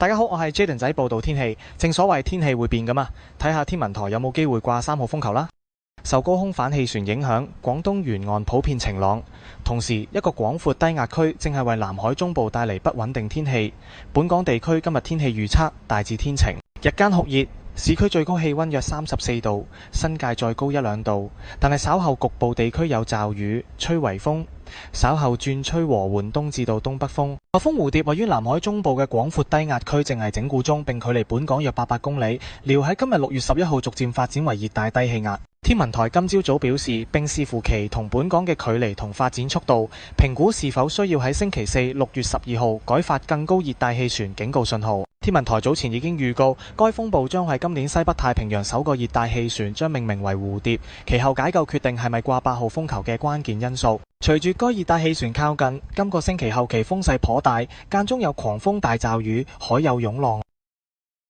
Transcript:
大家好，我係 Jaden 仔報道天氣。正所謂天氣會變㗎嘛，睇下天文台有冇機會掛3號風球啦。受高空反氣旋影響，廣東沿岸普遍晴朗，同時一個廣闊低壓區正係為南海中部帶嚟不穩定天氣。本港地區今日天氣預測大致天晴，日間酷熱，市區最高氣溫約34度，新界再高1-2度，但係稍後局部地區有驟雨，吹微風。稍後轉吹和緩東至到東北風。颱風蝴蝶位於南海中部嘅廣闊低壓區正係整固中，並距離本港約800公里，料喺今日6月11號逐漸發展為熱帶低氣壓。天文台今朝早表示，並視乎其同本港嘅距離同發展速度，評估是否需要喺星期四6月12號改發更高熱帶氣旋警告信號。天文台早前已經預告，該風暴將係今年西北太平洋首個熱帶氣旋，將命名為蝴蝶，其後解救決定係咪掛8號風球嘅關鍵因素。隨住該熱帶氣旋靠近，今個星期後期風勢頗大，間中有狂風大驟雨，海有湧浪。